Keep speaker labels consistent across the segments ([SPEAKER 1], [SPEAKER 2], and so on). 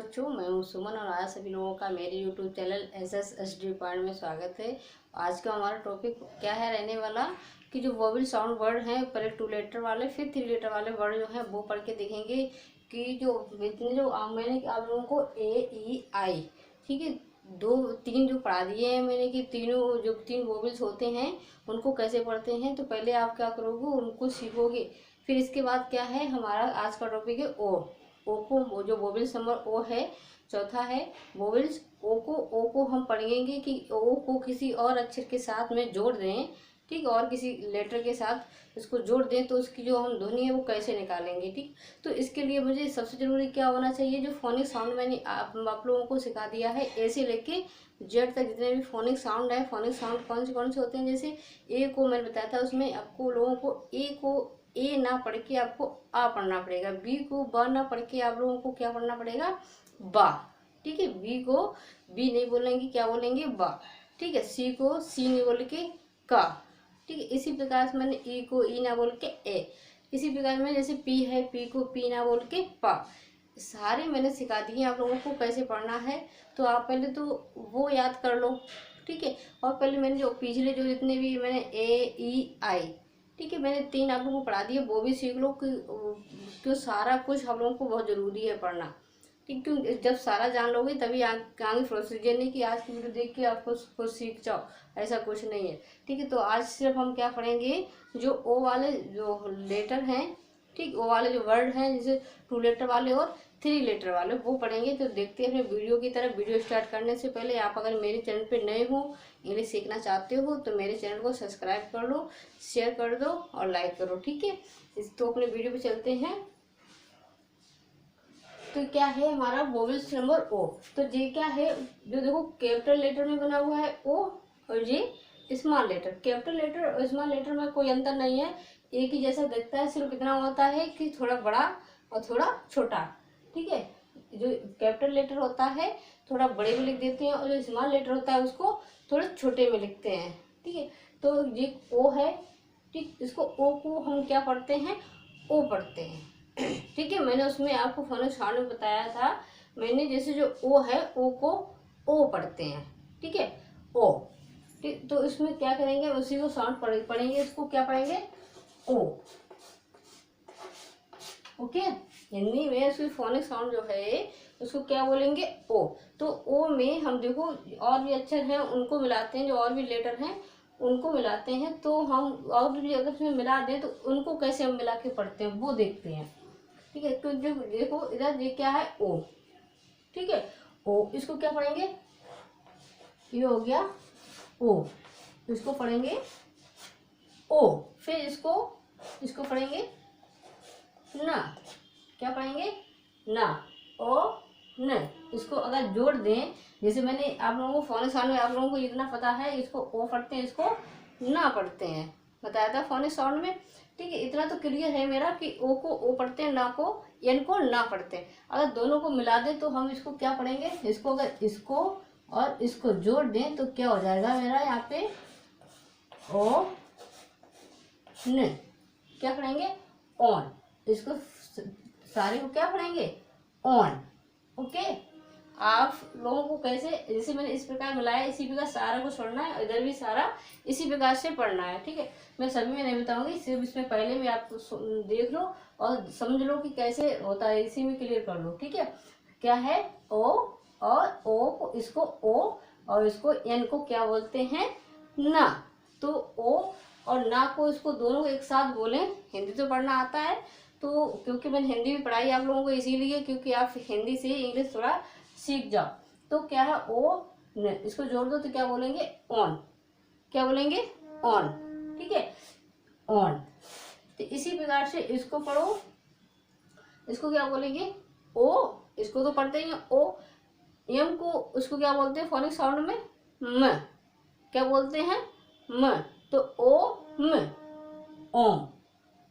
[SPEAKER 1] बच्चों, मैं हूं सुमन और आज सभी लोगों का मेरे यूट्यूब चैनल SSHD पॉइंट में स्वागत है। आज का हमारा टॉपिक क्या है रहने वाला कि जो वोवेल साउंड वर्ड हैं, पहले 2 लेटर वाले फिर 3 लेटर वाले वर्ड जो हैं वो पढ़ के देखेंगे कि जो इतने जो मैंने आप लोगों को A E I, ठीक है, 2-3 जो पढ़ा दिए हैं मैंने कि तीनों जो 3 वोवेल्स होते हैं उनको कैसे पढ़ते हैं। तो पहले आप क्या करोगे, उनको सीखोगे। फिर इसके बाद क्या है, हमारा आज का टॉपिक है ओ को, जो वोवेल्स नंबर ओ है, चौथा है वोवेल्स ओ को हम पढ़ेंगे कि ओ को किसी और अक्षर के साथ में जोड़ दें, ठीक, और किसी लेटर के साथ इसको जोड़ दें तो उसकी जो हम ध्वनि है वो कैसे निकालेंगे। ठीक, तो इसके लिए मुझे सबसे जरूरी क्या होना चाहिए, जो फोनिक साउंड मैंने आप लोगों को सिखा दिया है, ए से लेके जेड तक जितने भी फोनिक साउंड है, फोनिक साउंड कौन से होते हैं। जैसे ए को मैंने बताया था, उसमें आपको लोगों को ए ना पढ़ के आपको आ पढ़ना पड़ेगा, बी को ब ना पढ़ के आप लोगों को क्या पढ़ना पड़ेगा, बा। ठीक है, बी को बी नहीं बोलेंगे, क्या बोलेंगे, बा। ठीक है, सी को सी नहीं बोल के का। ठीक है, इसी प्रकार से मैंने ई को ई ना बोल के ए। इसी प्रकार में जैसे पी है, पी को पी ना बोल के पा। सारे मैंने सिखा दिए आप लोगों को कैसे पढ़ना है, तो आप पहले तो वो याद कर लो। ठीक है, और पहले मैंने जो पिछले जो जितने भी मैंने A E I, ठीक है, मैंने 3 आप लोगों को पढ़ा दिए, वो भी सीख लो कि क्यों सारा कुछ हम लोगों को बहुत ज़रूरी है पढ़ना। ठीक, क्यों जब सारा जान लोगे तभी आगे प्रोसीजर, नहीं कि आज की वीडियो देख के आपको कुछ सीख जाओ, ऐसा कुछ नहीं है। ठीक है, तो आज सिर्फ हम क्या पढ़ेंगे, जो ओ वाले जो लेटर हैं, ठीक, ओ वाले जो वर्ड हैं, जैसे 2 लेटर वाले और 3 लेटर वाले, वो पढ़ेंगे। तो देखते हैं अपने वीडियो की तरफ। वीडियो स्टार्ट करने से पहले आप अगर मेरे चैनल पे नए हो, इंग्लिश सीखना चाहते हो, तो मेरे चैनल को सब्सक्राइब कर लो, शेयर कर दो और लाइक करो। ठीक है, तो अपने वीडियो पे चलते हैं। तो क्या है हमारा वोवेल्स नंबर ओ। तो ये क्या है, जो देखो कैपिटल लेटर में बना हुआ है ओ, और ये स्मॉल लेटर। कैपिटल लेटर और स्मॉल लेटर में कोई अंतर नहीं है, एक ही जैसा दिखता है, सिर्फ कितना होता है कि थोड़ा बड़ा और थोड़ा छोटा। ठीक है, जो कैपिटल लेटर होता है थोड़ा बड़े में लिख देते हैं, और जो स्मॉल लेटर होता है उसको थोड़े छोटे में लिखते हैं। ठीक है, तो ये ओ है। ठीक, इसको ओ को हम क्या पढ़ते हैं, ओ पढ़ते हैं। ठीक है, मैंने उसमें आपको फोनिक साउंड में बताया था, मैंने जैसे जो ओ है, ओ को ओ पढ़ते हैं। ठीक है, ओ। ठीक, तो इसमें क्या करेंगे, उसी को साउंड पढ़ेंगे, इसको क्या पढ़ेंगे, ओ। ओके, हिंदी में उसकी फोनिक साउंड जो है उसको क्या बोलेंगे, ओ। तो ओ में हम देखो और भी अक्षर हैं उनको मिलाते हैं, जो और भी लेटर हैं उनको मिलाते हैं, तो हम और भी अगर उसमें मिला दें तो उनको कैसे हम मिला के पढ़ते हैं वो देखते हैं। ठीक है, तो जो देखो इधर ये क्या है, ओ। ठीक है, ओ, इसको क्या पढ़ेंगे, ये हो गया ओ, इसको पढ़ेंगे ओ। फिर इसको पढ़ेंगे ना, क्या पढ़ेंगे, ना, ओ न। इसको अगर जोड़ दें, जैसे मैंने आप लोगों को फोनिक साउंड में आप लोगों को इतना पता है, इसको ओ पढ़ते हैं, इसको ना पढ़ते हैं, बताया था फोनिक साउंड में। ठीक है, इतना तो क्लियर है मेरा कि ओ को ओ पढ़ते हैं, ना को एन को ना पढ़ते हैं। अगर दोनों को मिला दें तो हम इसको क्या पढ़ेंगे, इसको अगर इसको और इसको जोड़ दें तो क्या हो जाएगा मेरा यहाँ पे, ओ न। क्या पढ़ेंगे, ऑन। इसको सारे को क्या पढ़ेंगे, ऑन। ओके, आप लोगों को कैसे, जैसे मैंने इस प्रकार मिलाया, इसी प्रकार सारा को छोड़ना है, इधर भी सारा इसी प्रकार से पढ़ना है। ठीक है, मैं सभी में नहीं बताऊंगी, सिर्फ इसमें पहले में आप देख लो और समझ लो कि कैसे होता है, इसी में क्लियर कर लो। ठीक है, क्या है, ओ, और ओ को इसको ओ और इसको एन को क्या बोलते हैं, ना। तो ओ और ना को इसको दोनों को एक साथ बोलें, हिंदी तो पढ़ना आता है, तो क्योंकि मैंने हिंदी भी पढ़ाई आप लोगों को इसीलिए क्योंकि आप हिंदी से इंग्लिश थोड़ा सीख जाओ। तो क्या है, ओ न, इसको जोड़ दो तो क्या बोलेंगे, ऑन। क्या बोलेंगे, ऑन। ठीक है, ऑन। तो इसी प्रकार से इसको पढ़ो, इसको क्या बोलेंगे, ओ। इसको तो पढ़ते ही ओ। एम को उसको क्या बोलते हैं फोनिक साउंड में, म। क्या बोलते हैं, म। तो ओ म, ओम।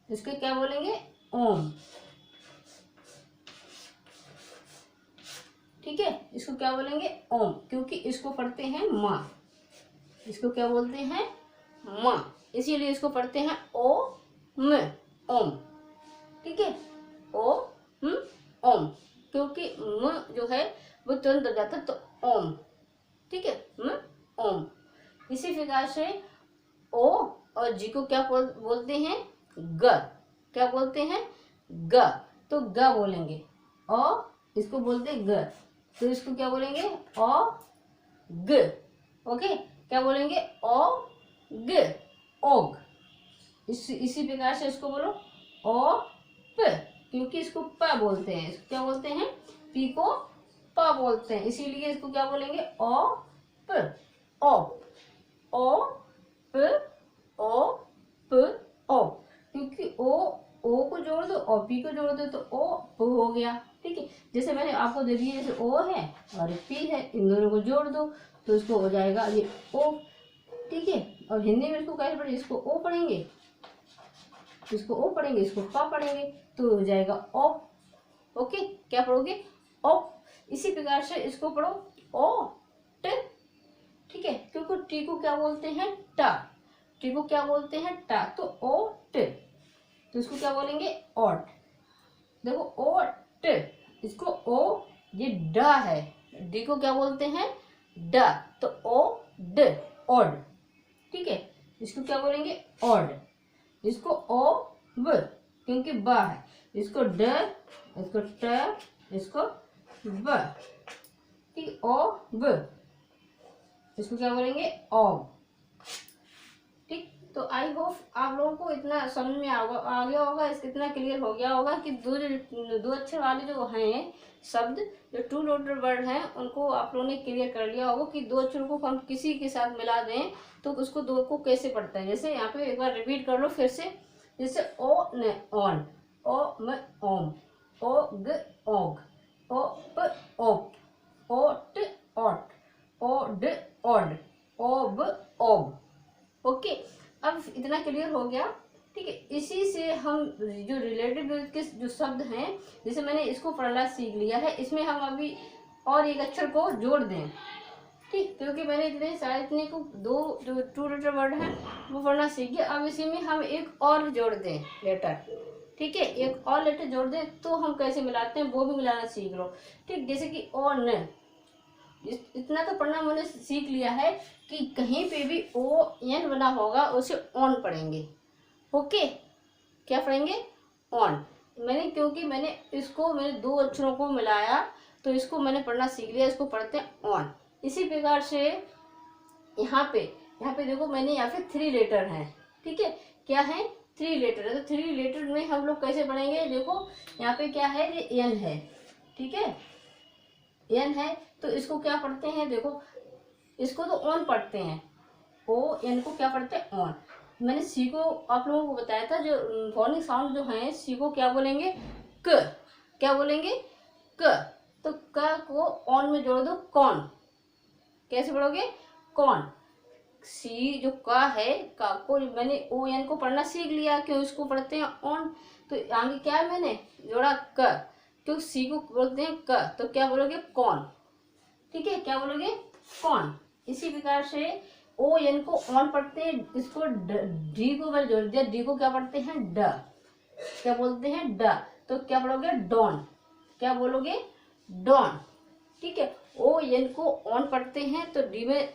[SPEAKER 1] इसके क्या बोलेंगे, ओम। ठीक है, इसको क्या बोलेंगे, ओम, क्योंकि इसको पढ़ते हैं माँ। इसको क्या बोलते हैं, माँ, इसीलिए इसको पढ़ते हैं ओ म, ओम। ठीक है, ओ म, ओम, क्योंकि म जो है वो तुरंत दब जाता है, तो ओम, ठीक है, ओम। इसी प्रकार से ओ और जी को क्या बोलते हैं, ग। क्या बोलते हैं, ग। तो ग बोलेंगे। और इसको बोलते हैं ग, तो इसको क्या बोलेंगे, ओ ग। ओके, क्या बोलेंगे, ओ ग, ओग। इसी प्रकार से इसको बोलो ओ प, क्योंकि इसको प बोलते हैं, इसको क्या बोलते हैं, पी को प बोलते हैं, इसीलिए इसको क्या बोलेंगे, ओ प, ओप। ओ प, ओ प, ओ। क्योंकि ओ को जोड़ दो और पी को जोड़ दो तो ओ प हो गया, ठीक है। जैसे मैंने आपको दे दिया, जैसे ओ है और पी है, इन दोनों को जोड़ दो तो इसको हो जाएगा ये ओ, ठीक है। और हिंदी में इसको कैसे पढ़ेंगे, इसको ओ पढ़ेंगे, इसको ओ पढ़ेंगे, इसको प पढ़ेंगे, तो हो जाएगा ओ। ओके, क्या पढ़ोगे, ओ। इसी प्रकार से इसको पढ़ो ओ ट, ठीक है, क्योंकि टी को क्या बोलते हैं, टा। टी को क्या बोलते हैं, टा, तो ओ ट, तो इसको क्या बोलेंगे, ओट। देखो ओ ट, इसको ओ, ये ड है, डी को क्या बोलते हैं, ड, तो ओ ड, ओड, ठीक है। इसको क्या बोलेंगे, ओड। इसको ओ ब, क्योंकि ब है, इसको ड, इसको ट, इसको ब, ठीक, ओ ब। इसको क्या बोलेंगे, ओग, ठीक। तो आई होप आप लोगों को इतना समझ में आ गया होगा, इसका इतना क्लियर हो गया होगा कि दो अक्षर वाले जो हैं शब्द, जो टू लेटर वर्ड हैं, उनको आप लोगों ने क्लियर कर लिया होगा कि दो अक्षरों को हम किसी के साथ मिला दें तो उसको दो को कैसे पढ़ते हैं। जैसे यहाँ पे एक बार रिपीट कर लो फिर से, जैसे ओ न ऑन, ओ म ओम, ओ ग ओग, ओ प ओप, ओ ट ओट, ओ ड ओड, ओ ब ओब। ओके, अब इतना क्लियर हो गया, ठीक है। इसी से हम जो रिलेटिव के जो शब्द हैं, जैसे मैंने इसको पढ़ना सीख लिया है, इसमें हम अभी और एक अक्षर को जोड़ दें, ठीक, क्योंकि मैंने इतने को दो जो टू लेटर वर्ड हैं वो पढ़ना सीख गया। अब इसी में हम एक और जोड़ दें लेटर, ठीक है, एक और लेटर जोड़ दें, तो हम कैसे मिलाते हैं वो भी मिलाना सीख लो, ठीक। जैसे कि ओ न, इतना तो पढ़ना मैंने सीख लिया है कि कहीं पे भी ओ एन बना होगा उसे ऑन पढ़ेंगे। ओके, क्या पढ़ेंगे, ऑन। क्योंकि मैंने दो अक्षरों को मिलाया तो इसको मैंने पढ़ना सीख लिया, इसको पढ़ते हैं ऑन। इसी प्रकार से यहाँ पे देखो, मैंने यहाँ पे थ्री लेटर हैं, ठीक है, क्या है, थ्री लेटर है, तो थ्री लेटर में हम लोग कैसे पढ़ेंगे, देखो यहाँ पे क्या है, ये एन है, ठीक है, एन है, तो इसको क्या पढ़ते हैं, देखो इसको तो ऑन पढ़ते हैं, ओ एन को क्या पढ़ते हैं, ऑन। मैंने सी को आप लोगों को बताया था, जो फोनिक साउंड जो है, सी को क्या बोलेंगे, क। क्या बोलेंगे, क। तो क को ऑन में जोड़ दो, कौन। कैसे पढ़ोगे, कौन। सी जो क है, क को मैंने ओ एन को पढ़ना सीख लिया, क्यों इसको पढ़ते हैं ऑन, तो आगे क्या है, मैंने जोड़ा क, तो सी को बोलते हैं क, तो क्या बोलोगे, कौन, ठीक है, क्या बोलोगे, कौन। इसी प्रकार से ओ एन को ऑन पढ़ते हैं, इसको डी को मैंने जोड़ दिया, डी को क्या पढ़ते हैं, ड। क्या बोलते हैं, ड, तो क्या पढ़ोगे, डॉन। क्या बोलोगे, डॉन, ठीक है। ओ एन को ऑन पढ़ते हैं तो डी में,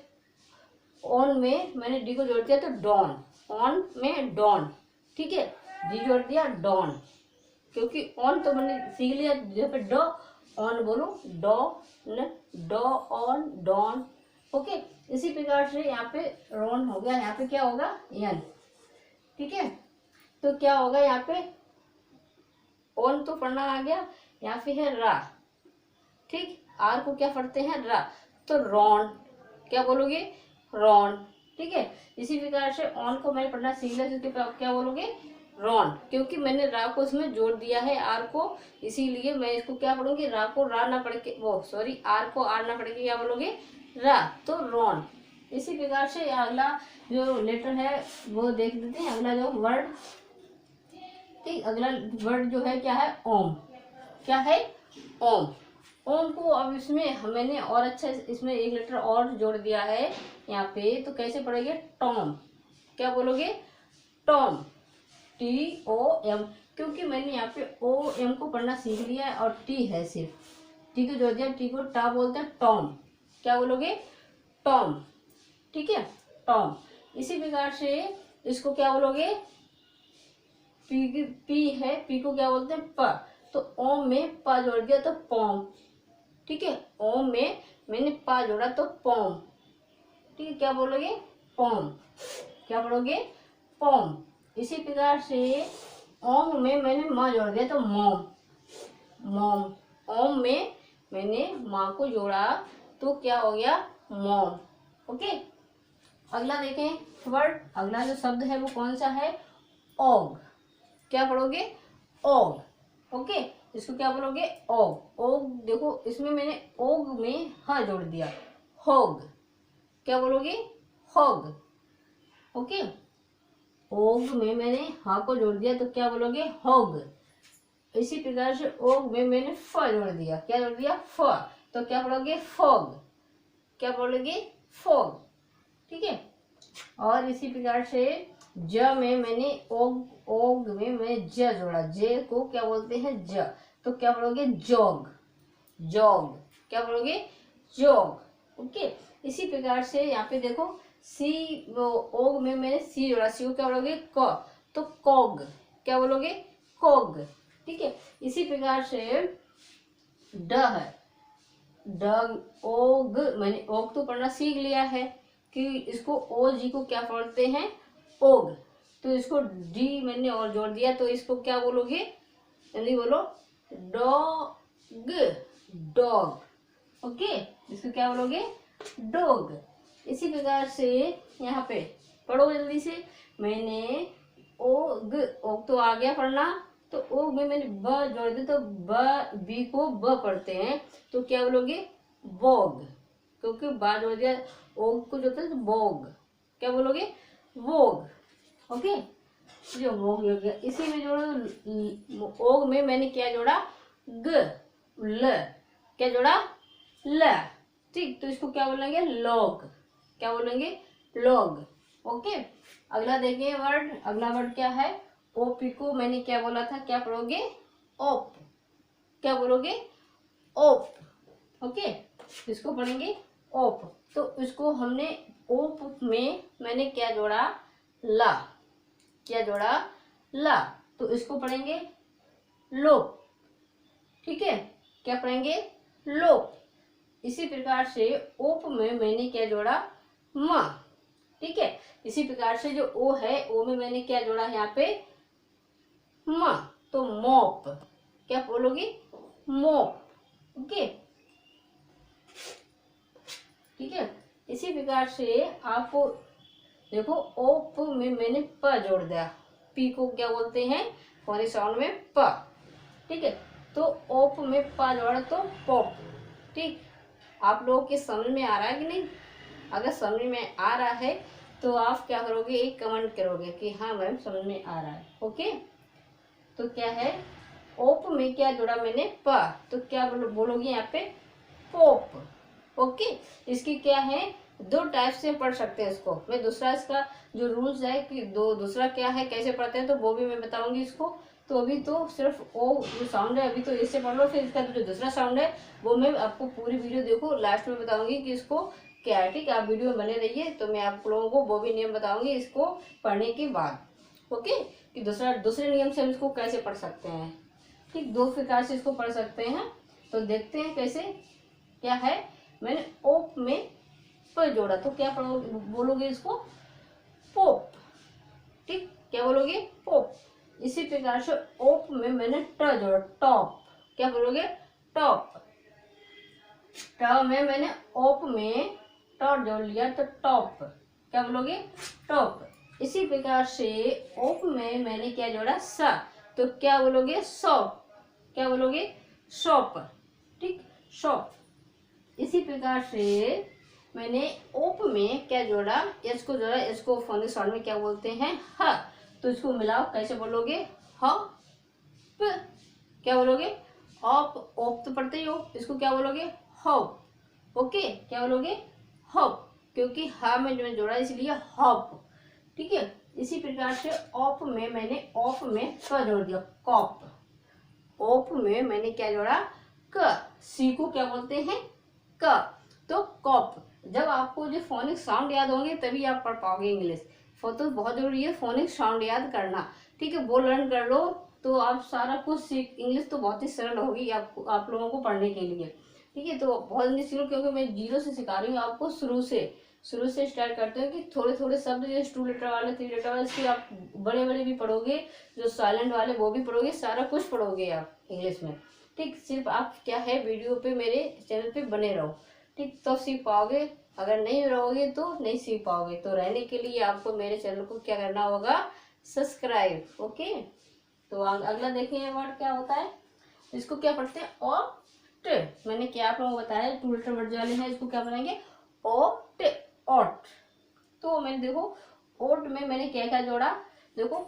[SPEAKER 1] ऑन में मैंने डी को जोड़ दिया तो डॉन, ऑन में डॉन, ठीक है, डी जोड़ दिया, डॉन, क्योंकि ऑन तो मैंने सीख लिया, जहाँ पे डॉ ऑन बोलो, डॉ न, डॉ ऑन, डॉन। ओके, इसी प्रकार से यहाँ पे रॉन हो गया, यहाँ पे क्या होगा, एन, ठीक है। तो क्या होगा, यहाँ पे ऑन तो पढ़ना आ गया, यहाँ पे है रा, ठीक, आर को क्या पढ़ते हैं, रा, तो रॉन। क्या बोलोगे, रॉन, ठीक है। इसी प्रकार से ऑन को मैंने पढ़ना सीख लिया, तो क्या बोलोगे, रॉन, क्योंकि मैंने रा को इसमें जोड़ दिया है, आर को, इसीलिए मैं इसको क्या पढ़ूंगी, रा को रा ना पढ़ के, वो सॉरी, आर को आर ना पढ़ के क्या बोलोगे, रा, तो रॉन। इसी प्रकार से अगला जो लेटर है वो देख लेते हैं, अगला जो वर्ड, ठीक, अगला वर्ड जो है क्या है, ओम। क्या है, ओम। ओम को अब इसमें मैंने और अच्छा इसमें एक लेटर और जोड़ दिया है यहाँ पे, तो कैसे पढ़ेंगे, टॉम। क्या बोलोगे, टॉम, टी ओ एम, क्योंकि मैंने यहाँ पे ओ एम को पढ़ना सीख लिया है और टी है सिर्फ, टी को जोड़ दिया, टी को टा बोलते हैं टॉम। क्या बोलोगे? टॉम। ठीक है, टॉम। इसी प्रकार से इसको क्या बोलोगे? पी है, पी को क्या बोलते हैं? प। तो ओम में पा जोड़ दिया तो पॉम। ठीक है, ओम में मैंने पा जोड़ा तो पॉम। ठीक है, क्या बोलोगे? पॉम। क्या बोलोगे? पॉम। इसी प्रकार से ओम में मैंने माँ जोड़ दिया तो मॉम। मॉम। ओम में मैंने माँ को जोड़ा तो क्या हो गया? मॉम। ओके, अगला देखें वर्ड। अगला जो शब्द है वो कौन सा है? ओग। क्या पढ़ोगे? ओग। ओके, इसको क्या बोलोगे? ओग। ओग देखो, इसमें मैंने ओग में हा जोड़ दिया, होग। क्या बोलोगे? होग। ओके, ओग में मैंने हा को जोड़ दिया तो क्या बोलोगे? होग। इसी प्रकार से ओग में मैंने फ जोड़ दिया। क्या जोड़ दिया? फ। तो क्या पढ़ोगे? फोग। क्या बोलोगे? फोग। ठीक है, और इसी प्रकार से ज में मैंने ओग, ओग में मैं ज जोड़ा, जे को क्या बोलते हैं? ज। तो क्या बोलोगे? जोग। जोग। क्या बोलोगे? जोग। ओके, इसी प्रकार से यहाँ पे देखो सी, वो ओग में मैंने सी जोड़ा, सी को क्या बोलोगे? क। तो कोग। क्या बोलोगे? कोग। ठीक है, इसी प्रकार से ड है, ड, ओग। मैंने ओग तो पढ़ना सीख लिया है कि इसको ओ जी को क्या पढ़ते हैं? ओग। तो इसको डी मैंने और जोड़ दिया तो इसको क्या बोलोगे? जल्दी बोलो। डॉग। डॉग। ओके, इसको क्या बोलोगे? डॉग। इसी प्रकार से यहाँ पे पढ़ो जल्दी से। मैंने ओग, ओग तो आ गया पढ़ना, तो ओग में मैंने ब जोड़ दिया तो ब, बी को ब पढ़ते हैं तो क्या बोलोगे? बोग। क्योंकि बा जोड़ दिया, ओग को जोड़ते हैं तो बोग। क्या बोलोगे? वोग। ओके, जो वोग हो गया। इसी में जोड़ो, ओग में मैंने क्या जोड़ा? ग, ल। क्या जोड़ा? ल। ठीक, तो इसको क्या बोलेंगे? लॉग। क्या बोलेंगे? लॉग। ओके, अगला देखिए वर्ड। अगला वर्ड क्या है? ओपी को मैंने क्या बोला था? क्या पढ़ोगे? ओप। क्या बोलोगे? ओप। ओके, इसको पढ़ेंगे ओप। तो इसको हमने ओप में मैंने क्या जोड़ा? ला। क्या जोड़ा? ला। तो इसको पढ़ेंगे लोप। ठीक है, क्या पढ़ेंगे? लोप। इसी प्रकार से ओप में मैंने क्या जोड़ा? म। ठीक है, इसी प्रकार से जो ओ है, ओ में मैंने क्या जोड़ा यहाँ पे? म। तो मोप। क्या बोलोगे? मोप। ओके, ठीक है, इसी प्रकार से आपको देखो ओप में मैंने प जोड़ दिया, पी को क्या बोलते हैं? फॉरी साउंड में प। ठीक है, तो ओप में प जोड़ा तो पॉप। ठीक, आप लोगों के समझ में आ रहा है कि नहीं? अगर समझ में आ रहा है तो आप क्या करोगे? एक कमेंट करोगे कि हाँ मैम समझ में आ रहा है। ओके, तो क्या है? ओप में क्या जोड़ा मैंने? प। तो क्या बोलोगे यहाँ पे? पोप। ओके, इसकी क्या है? दो टाइप से पढ़ सकते हैं इसको। मैं दूसरा इसका जो रूल्स है कि दूसरा क्या है, कैसे पढ़ते हैं, तो वो भी मैं बताऊंगी इसको। तो अभी तो सिर्फ ओ जो साउंड है अभी तो इससे पढ़ लो, फिर इसका जो दूसरा साउंड है वो मैं आपको पूरी वीडियो देखो, लास्ट में बताऊंगी कि इसको क्या है। ठीक है, आप वीडियो में बने रहिए, तो मैं आप लोगों को वो भी नियम बताऊंगी इसको पढ़ने के बाद। ओके, कि दूसरे नियम से हम इसको कैसे पढ़ सकते हैं। ठीक, दो प्रकार से इसको पढ़ सकते हैं, तो देखते हैं कैसे। क्या है? मैंने ओप में प जोड़ा तो क्या बोलोगे इसको? पोप। ठीक, क्या बोलोगे? पोप। इसी प्रकार से ओप में मैंने ट जोड़ा, टॉप। क्या बोलोगे? टॉप। ट में मैंने ओप में ट जोड़ लिया तो टॉप। क्या बोलोगे? टॉप। इसी प्रकार से ओप में मैंने क्या जोड़ा? सा। तो क्या बोलोगे? शॉप। क्या बोलोगे? शॉप। ठीक, शॉप। इसी प्रकार से मैंने ओप में क्या जोड़ा? एस को जोड़ा, इसको फोनिक साउंड में क्या बोलते हैं? ह। तो इसको मिलाओ, कैसे बोलोगे? ह प। क्या बोलोगे? ऑप। ओप तो पढ़ते ही हो, इसको क्या बोलोगे? हॉप। ओके, क्या बोलोगे? हॉप, क्योंकि हा में जो जोड़ा इसलिए हॉप। ठीक है, इसी प्रकार से ऑप में मैंने ऑप में क जोड़ दिया, कॉप। ओप में मैंने क्या जोड़ा, क। सी को क्या बोलते हैं, क। तो कॉप। जब आपको जो फोनिक साउंड याद होंगे तभी आप पढ़ पाओगे इंग्लिश। तो बहुत जरूरी है फोनिक साउंड याद करना, ठीक है। वो लर्न कर लो तो आप सारा कुछ सीख, इंग्लिश तो बहुत ही सरल होगी आपको, आप लोगों को पढ़ने के लिए, ठीक है। तो बहुत जल्दी सीखो, क्योंकि मैं जीरो से सिखा रही हूँ आपको, शुरू से स्टार्ट करते हैं कि थोड़े थोड़े शब्द जैसे 2 लेटर वाले 3 लेटर वाले, इसके आप बड़े बड़े भी पढ़ोगे, जो साइलेंट वाले वो भी पढ़ोगे, सारा कुछ पढ़ोगे आप इंग्लिश में, ठीक। सिर्फ आप क्या है, वीडियो पे मेरे चैनल पे बने रहो, ठीक, तो सीख पाओगे। अगर नहीं रहोगे तो नहीं सीख पाओगे। तो रहने के लिए आपको मेरे चैनल को क्या करना होगा, सब्सक्राइब, ओके। तो अगला देखिए वर्ड क्या होता है, इसको क्या पढ़ते हैं, ऑट। मैंने क्या आप लोगों को बताया 2 लेटर वर्ड वाले हैं, इसको क्या बनाएंगे, ओट, ओट। तो मैंने देखो ओट में मैंने क्या क्या जोड़ा, देखो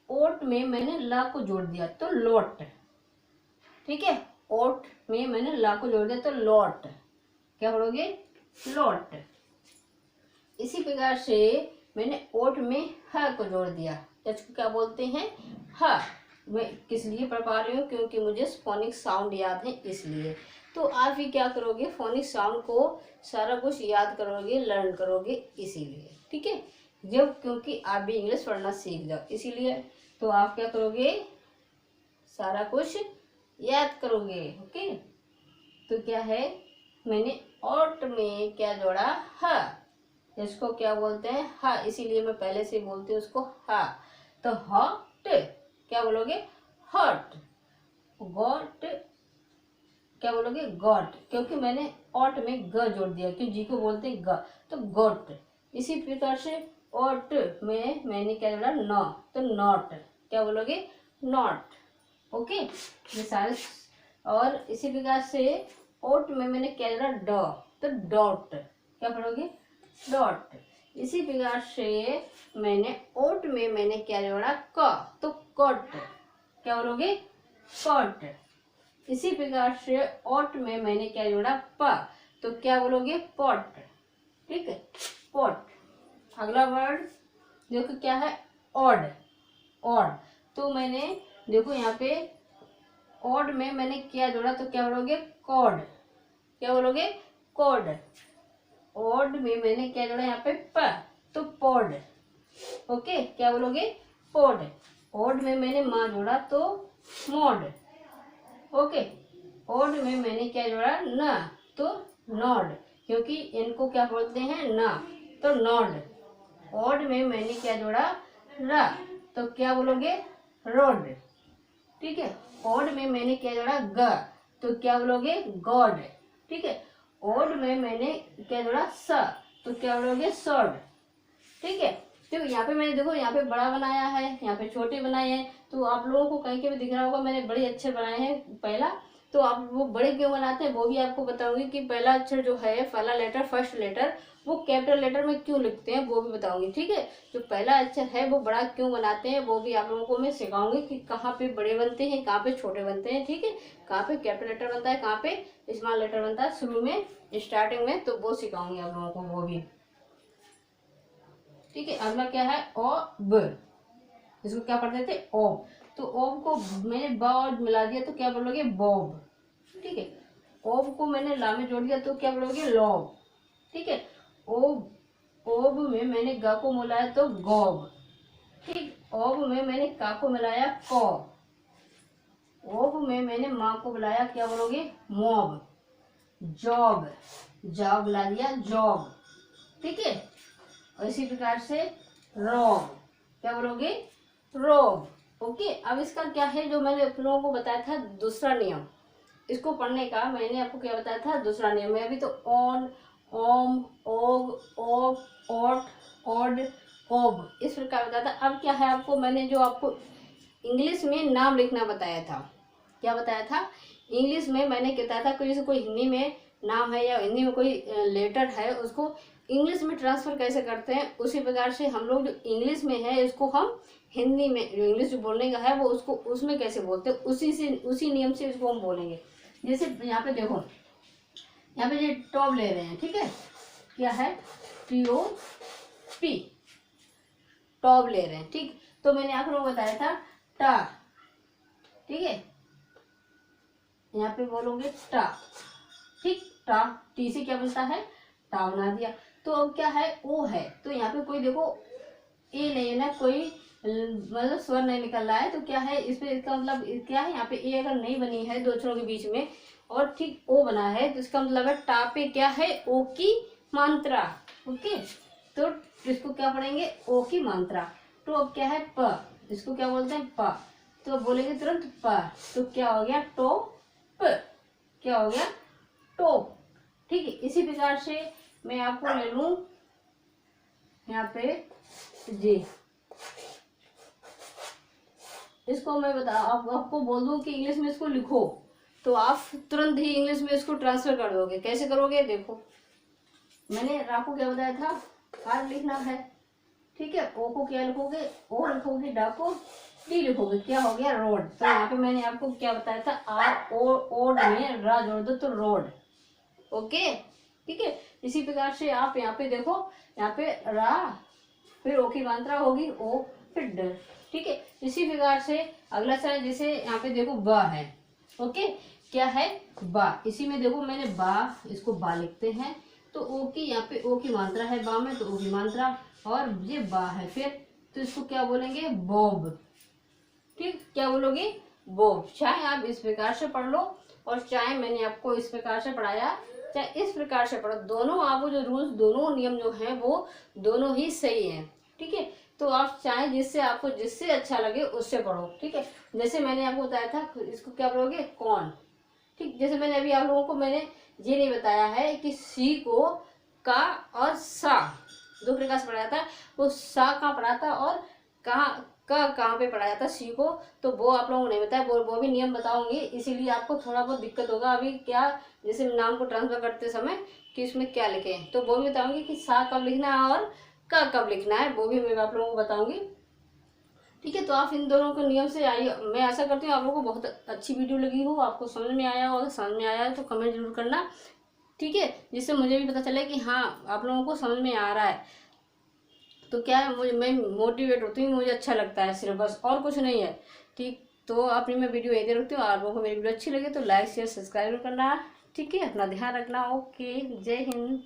[SPEAKER 1] ओट में मैंने ला को जोड़ दिया तो लोट, ठीक है। ओट में मैंने ला को जोड़ दिया तो लोट, क्या पढ़ोगे, लोट। इसी प्रकार से मैंने ओट में ह को जोड़ दिया, इसको क्या बोलते हैं, ह। मैं किस लिए पढ़ पा रही हूँ, क्योंकि मुझे फोनिक साउंड याद है इसलिए। तो आप भी क्या करोगे, फोनिक साउंड को सारा कुछ याद करोगे, लर्न करोगे इसीलिए, ठीक है। जब क्योंकि आप भी इंग्लिश पढ़ना सीख जाओ इसीलिए, तो आप क्या करोगे, सारा कुछ याद करोगे, ओके। तो क्या है, मैंने ओट में क्या जोड़ा, ह। इसको क्या बोलते हैं, हा, इसीलिए मैं पहले से बोलती हूँ उसको हा। तो हॉट क्या बोलोगे, हॉट। गॉट क्या बोलोगे, गॉट, क्योंकि मैंने ऑट में ग जोड़ दिया, क्यों, जी को बोलते हैं ग, तो गॉट। इसी प्रकार से ऑट में मैंने क्या जोड़ा, नॉ, तो नॉट, क्या बोलोगे, नॉट, ओके। ये सारे। और इसी प्रकार से ओट में मैंने क्या जोड़ा, ड, तो डॉट, क्या पढ़ोगे, डॉट। इसी प्रकार से मैंने ओट में मैंने क्या जोड़ा, क, तो कॉट, क्या बोलोगे, कॉट। इसी प्रकार से ओट में मैंने क्या जोड़ा, प, तो क्या बोलोगे, पॉट, ठीक है, पॉट। अगला वर्ड देखो क्या है, ऑड, ऑड। तो मैंने देखो यहाँ पे ऑड में मैंने क्या जोड़ा, तो क्या बोलोगे, कॉड, क्या बोलोगे, कॉड। ऑड में मैंने क्या जोड़ा यहाँ पे, प, तो पॉड, ओके, क्या बोलोगे, पॉड। ऑड में मैंने माँ जोड़ा तो मॉड, ओके। ऑड में मैंने क्या जोड़ा, न, तो नॉड, क्योंकि इनको क्या बोलते हैं, ना, तो नॉड। ऑड में मैंने क्या जोड़ा, रा, तो क्या बोलोगे, रोड, ठीक है। ऑड में मैंने क्या जोड़ा, ग, तो क्या बोलोगे, गॉड, ठीक है। ऑड में मैंने क्या जोड़ा, स, तो क्या बोलोगे, सॉड, ठीक है। तो यहाँ पे मैंने देखो, यहाँ पे बड़ा बनाया है, यहाँ पे छोटे बनाए हैं, तो आप लोगों को कहीं के भी दिख रहा होगा मैंने बड़े अक्षर बनाए हैं पहला। तो आप वो बड़े क्यों बनाते हैं वो भी आपको बताऊंगी, कि पहला अक्षर जो है, पहला लेटर, फर्स्ट लेटर, वो कैपिटल लेटर में क्यों लिखते हैं वो भी बताऊंगी, ठीक है। जो पहला अक्षर है वो बड़ा क्यों बनाते हैं वो भी आप लोगों को मैं सिखाऊंगी, कि कहाँ पे बड़े बनते हैं, कहाँ पे छोटे बनते हैं, ठीक है। कहाँ पे कैपिटल लेटर बनता है, कहाँ पे स्मॉल लेटर बनता है, शुरू में, स्टार्टिंग में, तो वो सिखाऊंगी आप लोगों को वो भी, ठीक है। अगला क्या है, ओब, इसको क्या पढ़ते थे, ओब। तो ओब को मैंने ब और मिला दिया तो क्या बोलोगे, बॉब, ठीक है। ओब को मैंने ला में जोड़ दिया तो क्या बोलोगे, लॉब, ठीक है। ओब, ओब में मैंने ग को मिलाया तो गॉब, ठीक। ओब में मैंने का को मिलाया कॉब। ओब में मैंने माँ को बुलाया, क्या बोलोगे, मॉब। जॉब, जॉब ला दिया, जॉब, ठीक है। और इसी प्रकार से रॉब, क्या बोलोगे, रॉब, ओके। अब इसका क्या है, जो मैंने आप लोगों को बताया था दूसरा नियम, इसको पढ़ने का मैंने आपको क्या बताया था, दूसरा नियम है। अभी तो ऑन, ओम, ओग, ओब, ओट, ओड, ओब, इस प्रकार बताया था। अब क्या है, आपको मैंने जो आपको इंग्लिश में नाम लिखना बताया था, क्या बताया था, इंग्लिश में मैंने बताया था, कोई जैसे कोई हिंदी में नाम है या हिंदी में कोई लेटर है, उसको इंग्लिश में ट्रांसफर कैसे करते हैं, उसी प्रकार से हम लोग जो इंग्लिश में है इसको हम हिंदी में, जो इंग्लिश जो बोलने का है वो उसको उसमें कैसे बोलते हैं, उसी नियम से इसको हम बोलेंगे। जैसे यहाँ पे देखो, यहाँ पे ये टॉप ले रहे हैं, ठीक है, क्या है, TOP, टॉप ले रहे हैं, ठीक। तो मैंने आप लोगों को बताया था टा, ठीक है, यहाँ पे बोलोगे टा, ठीक। टा, टी से क्या बनता है, टा बना दिया। तो अब क्या है, ओ है, तो यहाँ पे कोई देखो ए नहीं है ना, कोई मतलब स्वर नहीं निकल रहा है, तो क्या है इसमें, इसका मतलब क्या है, यहाँ पे ए अगर नहीं बनी है दो अक्षरों के बीच में और ठीक ओ बना है, तो इसका मतलब है टा पे क्या है, ओ की मात्रा, ओके। तो इसको क्या पढ़ेंगे, ओ की मात्रा। तो अब क्या है प, इसको क्या बोलते हैं, प। तो अब बोलेंगे तुरंत प, तो क्या हो गया, टो प, क्या हो गया, टोप, ठीक है। इसी प्रकार से मैं आपको ले लूं यहाँ पे जी, इसको मैं आपको बोल दूं कि इंग्लिश में इसको लिखो, तो आप तुरंत ही इंग्लिश में इसको ट्रांसफर कर दोगे। कैसे करोगे, देखो मैंने आपको क्या बताया था, आर लिखना है, ठीक है। ओ को क्या लिखोगे, ओ लिखोगे, डा को डी लिखोगे, क्या हो गया, रोड। तो यहाँ पे मैंने आपको क्या बताया था, आर ओड में रा जोड़ दो तो रोड, ओके, ठीक है। इसी प्रकार से आप यहाँ पे देखो, यहाँ पे रा, फिर ओ की मात्रा होगी ओ, फिर ड, ठीक है। इसी प्रकार से अगला चरण, जैसे यहाँ पे देखो बा है, ओके, क्या है, बा। इसी में देखो मैंने बा, इसको बा लिखते हैं, तो ओ की यहाँ पे ओ की मात्रा है बा में, तो ओ की मात्रा, और ये बा है फिर, तो इसको क्या बोलेंगे, बॉब, ठीक, क्या बोलोगे, बॉब। चाहे आप इस प्रकार से पढ़ लो और चाहे मैंने आपको इस प्रकार से पढ़ाया, चाहे इस प्रकार से पढ़ो, दोनों आपको जो रूल्स, दोनों नियम जो हैं वो दोनों ही सही हैं, ठीक है। तो आप चाहे जिससे आपको जिससे अच्छा लगे उससे पढ़ो, ठीक है। जैसे मैंने आपको बताया था, इसको क्या बोलोगे, कौन, ठीक। जैसे मैंने अभी आप लोगों को मैंने ये नहीं बताया है कि सी को का और सा दो प्रकार से पढ़ाया था, वो सा कहाँ पढ़ा था और कहाँ पे पढ़ाया था सी को, तो वो आप लोगों को नहीं बताया, वो भी नियम बताऊंगी, इसीलिए आपको थोड़ा बहुत दिक्कत होगा अभी, क्या जैसे नाम को ट्रांसफर करते समय कि इसमें क्या लिखे, तो वो भी बताऊंगी कि सा कब लिखना है और का कब लिखना है, वो भी मैं आप लोगों को बताऊंगी, ठीक है। तो आप इन दोनों के नियम से आइए। मैं आशा करती हूँ आप लोगों को बहुत अच्छी वीडियो लगी हो, आपको समझ में आया हो, अगर समझ में आया है तो कमेंट जरूर करना, ठीक है, जिससे मुझे भी पता चले कि हाँ आप लोगों को समझ में आ रहा है। तो क्या है, मुझे मैं मोटिवेट होती हूँ, मुझे अच्छा लगता है सिर्फ, बस और कुछ नहीं है, ठीक। तो अपनी मैं वीडियो यहीं दे रखती हूँ, आप लोगों को मेरी वीडियो अच्छी लगे तो लाइक शेयर सब्सक्राइब करना, ठीक है। अपना ध्यान रखना, ओके, जय हिंद।